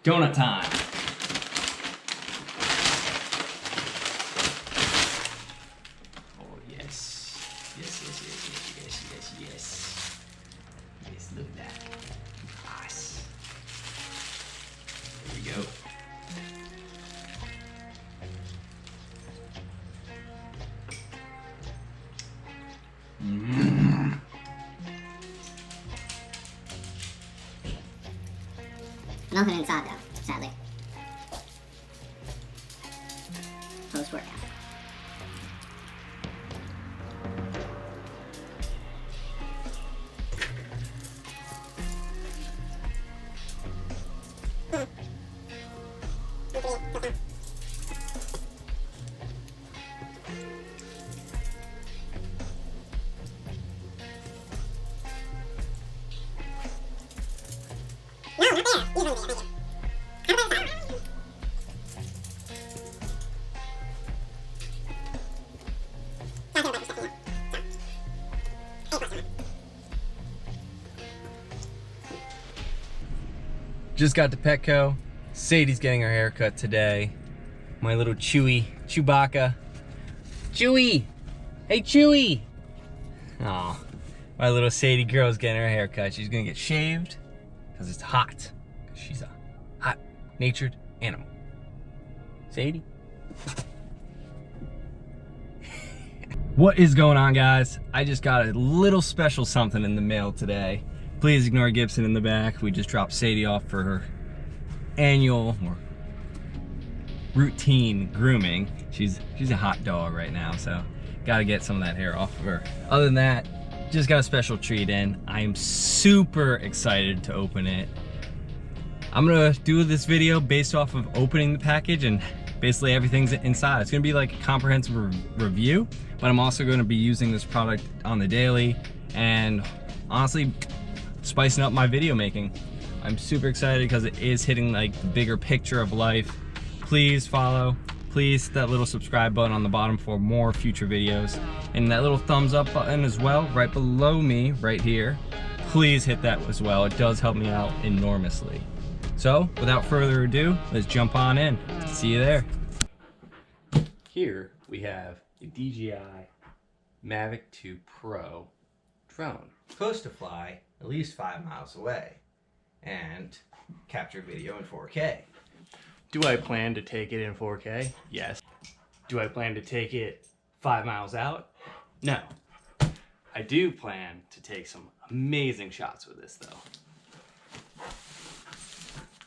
Donut time. Oh yes. Yes, yes, yes, yes, yes, yes, yes. Yes, look at that. Nice. There we go. Nothing inside though, sadly. Post workout. No, not there. Easily there, right there. How about that? Just got to Petco. Sadie's getting her haircut today. My little Chewbacca. Chewy! Hey Chewy! Aw, my little Sadie girl's getting her haircut. She's gonna get shaved because it's hot. Because she's a hot natured animal. Sadie? What is going on, guys? I just got a little special something in the mail today. Please ignore Gibson in the back. We just dropped Sadie off for her annual or routine grooming. She's a hot dog right now, so gotta get some of that hair off of her. Other than that, just got a special treat in. I am super excited to open it. I'm gonna do this video based off of opening the package and basically everything's inside. It's gonna be like a comprehensive review, but I'm also gonna be using this product on the daily and honestly spicing up my video making. I'm super excited because it is hitting like the bigger picture of life. Please follow, please hit that little subscribe button on the bottom for more future videos, and that little thumbs up button as well right below me right here. Please hit that as well. It does help me out enormously. So without further ado, let's jump on in. See you there. Here we have a DJI Mavic 2 Pro drone. Supposed to fly at least 5 miles away and capture video in 4K. Do I plan to take it in 4K? Yes. Do I plan to take it 5 miles out? No. I do plan to take some amazing shots with this though.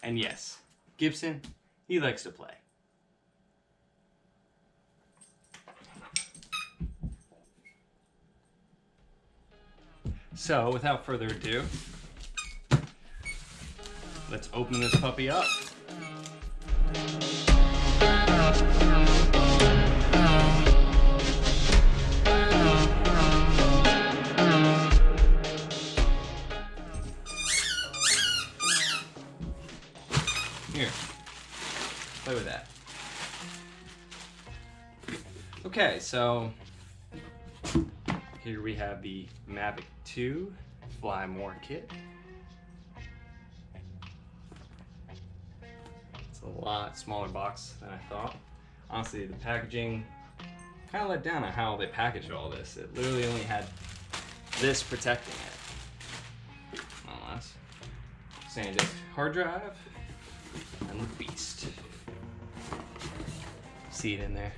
And yes, Gibson, he likes to play. So, without further ado, let's open this puppy up. Here, play with that. Okay, so here we have the Mavic 2 Fly More kit. It's a lot smaller box than I thought. Honestly, the packaging kind of let down on how they packaged all this. It literally only had this protecting it. Nonetheless, SanDisk hard drive and the beast. See it in there?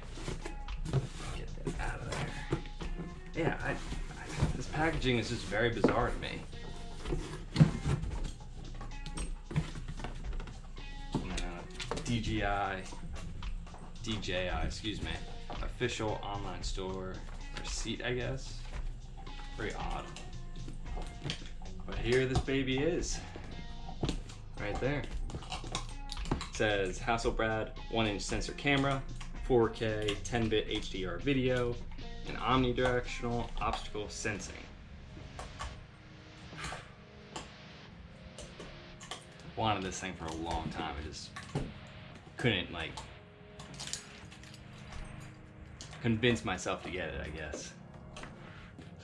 Get that out of there. Yeah, this packaging is just very bizarre to me. DJI, excuse me, official online store receipt, I guess. Very odd. But here this baby is, right there. It says Hasselblad 1-inch sensor camera, 4K 10-bit HDR video, and omnidirectional obstacle sensing. Wanted this thing for a long time. I just couldn't like convince myself to get it, I guess. So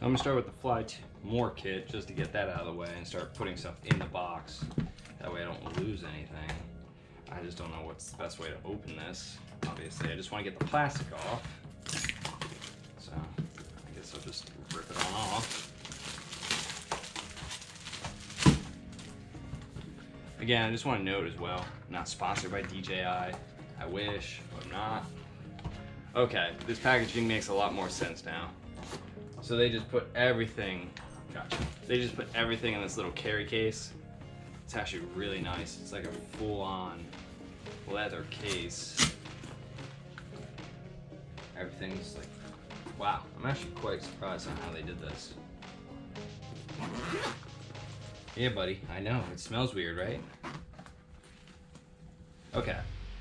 I'm gonna start with the Fly More kit just to get that out of the way and start putting stuff in the box. That way I don't lose anything. I just don't know what's the best way to open this. Obviously, I just want to get the plastic off. So I guess I'll just rip it on off. Again, I just want to note as well, I'm not sponsored by DJI. I wish, but I'm not. Okay, this packaging makes a lot more sense now. So they just put everything, gotcha. They just put everything in this little carry case. It's actually really nice. It's like a full-on leather case. Everything's like, wow. I'm actually quite surprised on how they did this. Yeah, buddy, I know, it smells weird, right? Okay,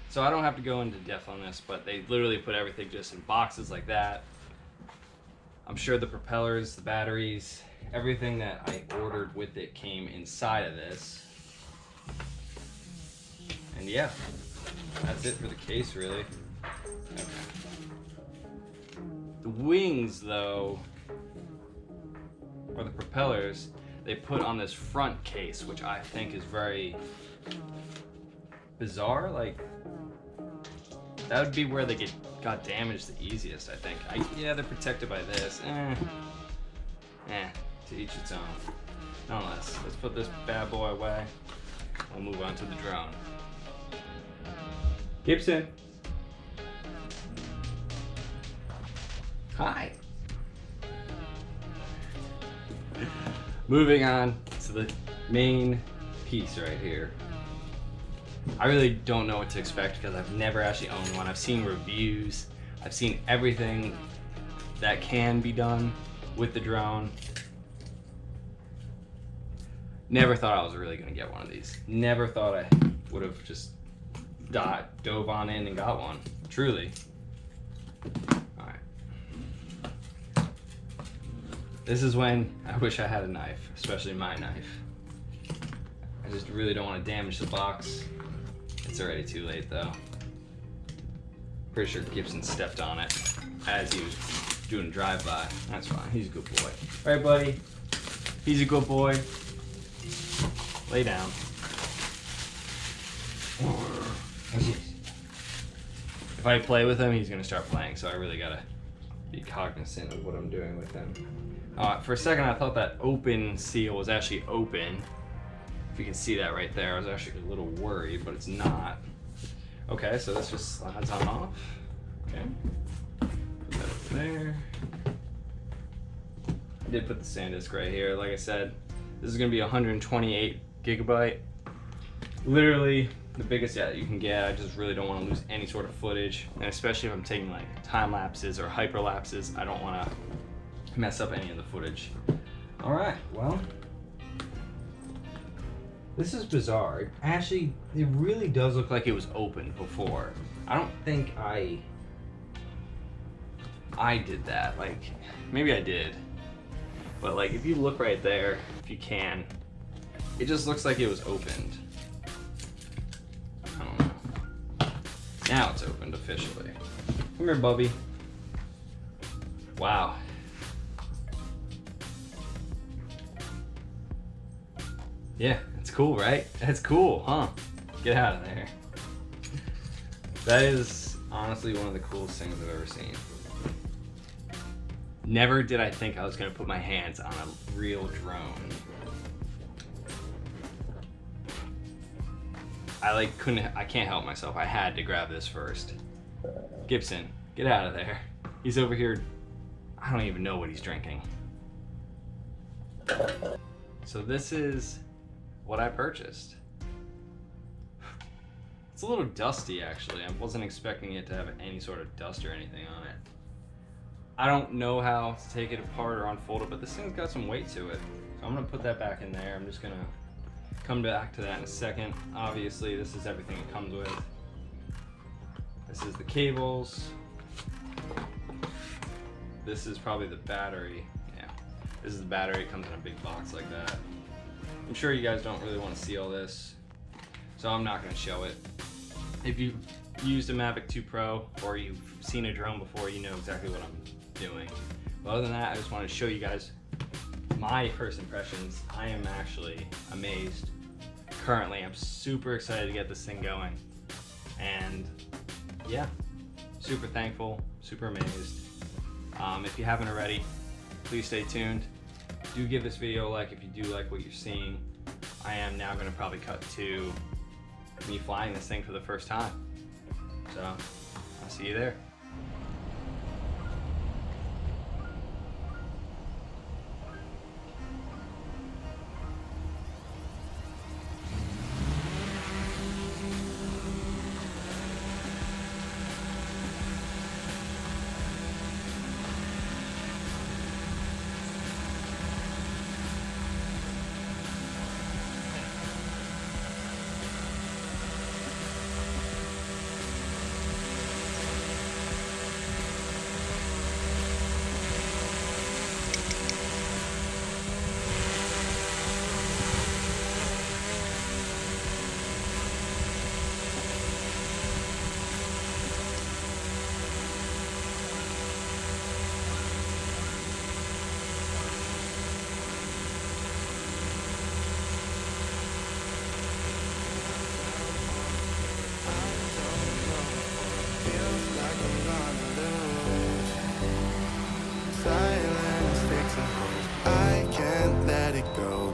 so I don't have to go into depth on this, but they literally put everything just in boxes like that. I'm sure the propellers, the batteries, everything that I ordered with it came inside of this. And yeah, that's it for the case, really. Okay. The wings, though, or the propellers, they put on this front case, which I think is very bizarre. Like, that would be where they got damaged the easiest, I think. Yeah, they're protected by this. To each its own. Nonetheless, let's put this bad boy away. We'll move on to the drone. Gibson. Hi. Moving on to the main piece right here. I really don't know what to expect because I've never actually owned one. I've seen reviews. I've seen everything that can be done with the drone. Never thought I was really gonna get one of these. Never thought I would have just dove on in and got one. Truly. All right. This is when I wish I had a knife, especially my knife. I just really don't want to damage the box. It's already too late though. Pretty sure Gibson stepped on it as he was doing a drive-by. That's fine, he's a good boy. All right, buddy, he's a good boy. Lay down. If I play with him, he's gonna start playing, so I really gotta be cognizant of what I'm doing with him. For a second, I thought that open seal was actually open. If you can see that right there, I was actually a little worried, but it's not. Okay, so this just slides on off. Okay, put that over there. I did put the SanDisk right here. Like I said, this is gonna be 128 gigabyte. Literally the biggest that you can get. I just really don't want to lose any sort of footage, and especially if I'm taking like time lapses or hyper lapses, I don't want to mess up any of the footage. All right, well, this is bizarre. Actually, it really does look like it was open before. I don't think I did that. Like, maybe I did, but like if you look right there, if you can, it just looks like it was opened. I don't know. Now it's opened officially. Come here, Bubby. Wow. Yeah, it's cool, right? That's cool, huh? Get out of there. That is honestly one of the coolest things I've ever seen. Never did I think I was gonna put my hands on a real drone. I can't help myself. I had to grab this first. Gibson, get out of there. He's over here, I don't even know what he's drinking. So this is what I purchased. It's a little dusty actually. I wasn't expecting it to have any sort of dust or anything on it. I don't know how to take it apart or unfold it, but this thing's got some weight to it. So I'm gonna put that back in there. I'm just gonna come back to that in a second. Obviously, this is everything it comes with. This is the cables. This is probably the battery. Yeah, this is the battery. It comes in a big box like that. I'm sure you guys don't really want to see all this, so I'm not going to show it. If you've used a Mavic 2 Pro or you've seen a drone before, you know exactly what I'm doing. But other than that, I just wanted to show you guys my first impressions. I am actually amazed. Currently, I'm super excited to get this thing going. And yeah, super thankful, super amazed. If you haven't already, please stay tuned. Do give this video a like if you do like what you're seeing. I am now gonna probably cut to me flying this thing for the first time. So I'll see you there.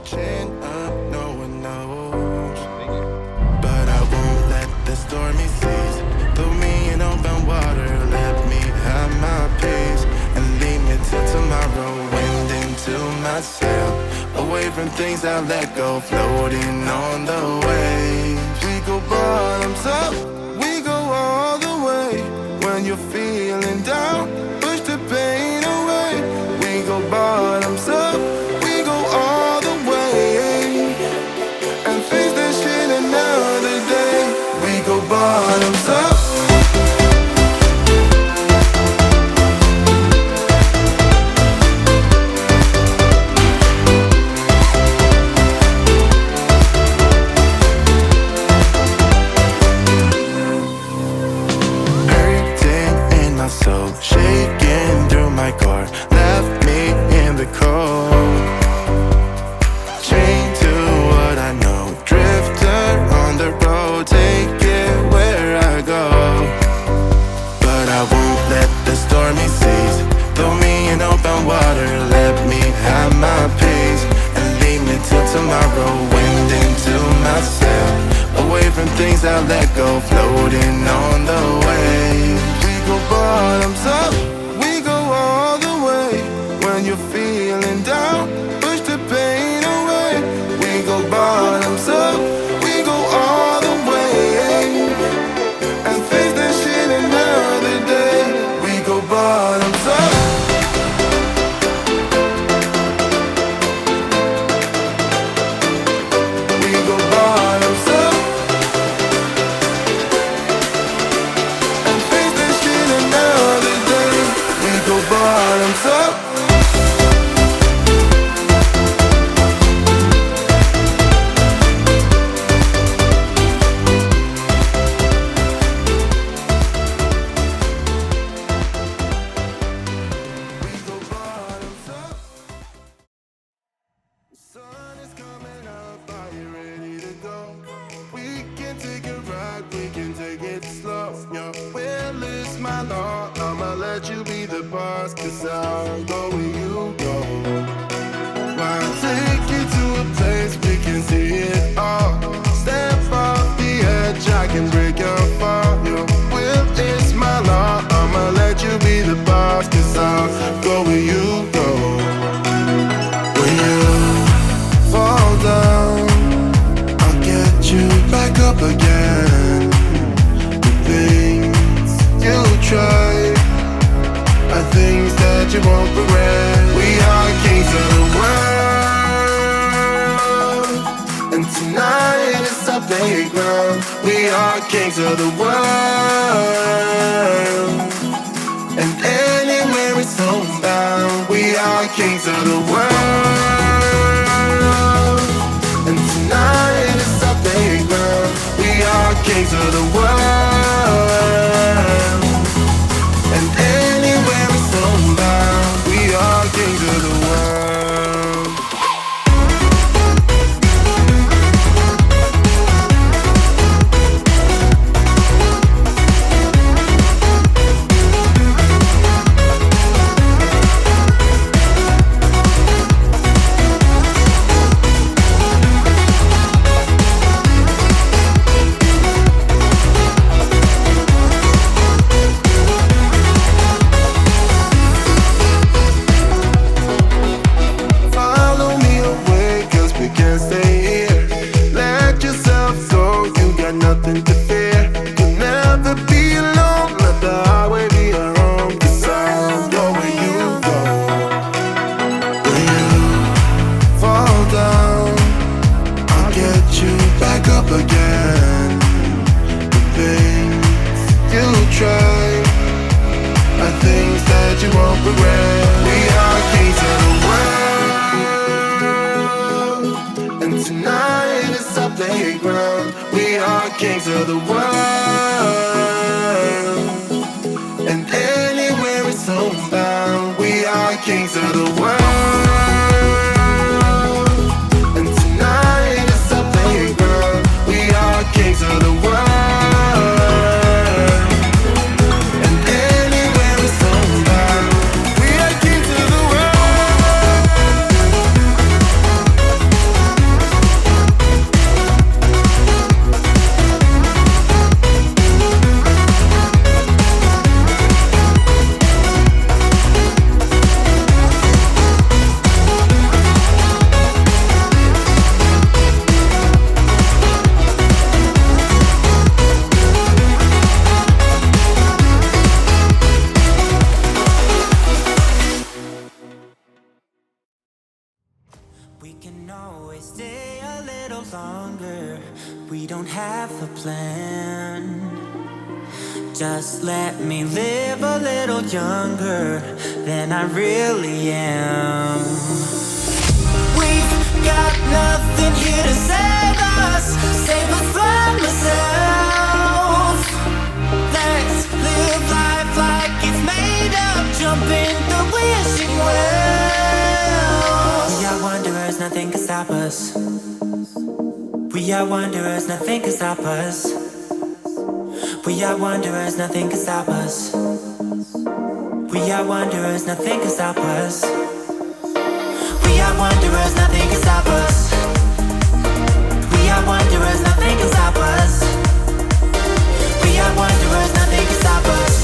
Chin up, no one knows. But I won't let the stormy seas throw me in open water. Let me have my peace and leave me till tomorrow. Wind into my sail, away from things I let go, floating on the waves. We go bottoms up, we go all the way. When you're feeling down, push the pain away. We go bottoms up, we go all the way, and face that shit another day. We go bottoms up. Hurting in my soul, shaking through my car, left me in the cold. Chained to what I know, drifter on the road, take it where I go. But I won't let the stormy seas throw me in open water. Let me have my peace and leave me till tomorrow. Wind into my sail, away from things I let go, floating on the waves. We go bottoms up, we go all the way. When you're feeling down, push the pain away. We go bottoms up, we go all the way, and face that shit another day. We go bottoms up. We go bottoms up, and face that shit another day. We go bottoms up. We go bottoms up. Sun is coming up, are you ready to go? We can take a ride, we can take it slow. Yo, well, it's my law, I'ma let you be the boss, 'cause I'll go where you go. I'll take you to a place we can see it all. Step off the edge, I can break your fall. Yo, well, it's my law, I'ma let you be the boss, 'cause I'll go where you go. When you fall down, I'll get you back up again. The things you try are things that you won't regret. We are kings of the world, and tonight is our playground. We are kings of the world, and anywhere it's homebound. We are kings of the world, and tonight is our playground. We are kings of the world, and anywhere it's homebound. We are kings of the world. got nothing to fear. You'll never be alone, let the highway be our home. 'Cause I'll go where you go. When you fall down, I'll get you back up again. The things you try are things that you won't regret. We are kings of the world, and tonight is our playground. We are kings of the world, and anywhere it's homebound. We are kings of the world, and tonight is our playground. We are kings of the world. We can always stay a little longer. We don't have a plan. Just let me live a little younger than I really am. We've got nothing here to save us from ourselves. Let's live life like it's made up, jump in the wishing well. We are wanderers, nothing can stop us. We are wanderers, nothing can stop us. We are wanderers, nothing can stop us. We are wanderers, nothing can stop us. We are wanderers, nothing can stop us. We are wanderers, nothing can stop us. We are wanderers, nothing can stop us.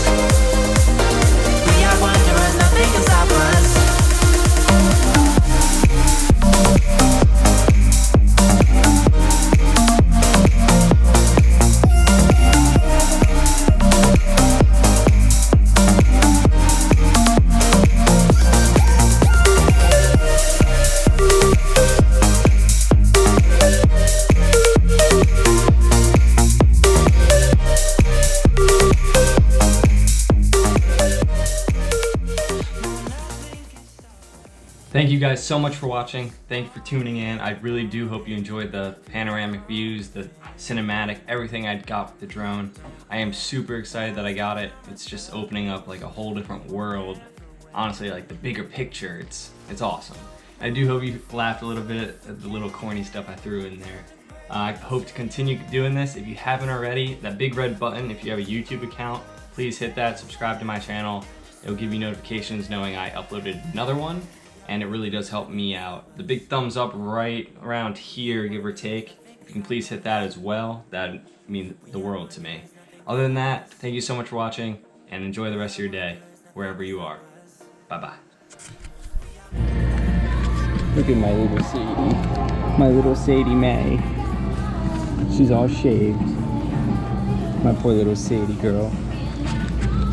We are wanderers, nothing can stop us. Thank you guys so much for watching. Thank you for tuning in. I really do hope you enjoyed the panoramic views, the cinematic, everything I got with the drone. I am super excited that I got it. It's just opening up like a whole different world. Honestly, like the bigger picture, it's awesome. I do hope you laughed a little bit at the little corny stuff I threw in there. I hope to continue doing this. If you haven't already, that big red button, if you have a YouTube account, please hit that, subscribe to my channel. It'll give you notifications knowing I uploaded another one, and it really does help me out. The big thumbs up right around here, give or take, if you can please hit that as well, that'd mean the world to me. Other than that, thank you so much for watching, and enjoy the rest of your day, wherever you are. Bye-bye. Look at my little Sadie. My little Sadie Mae. She's all shaved. My poor little Sadie girl.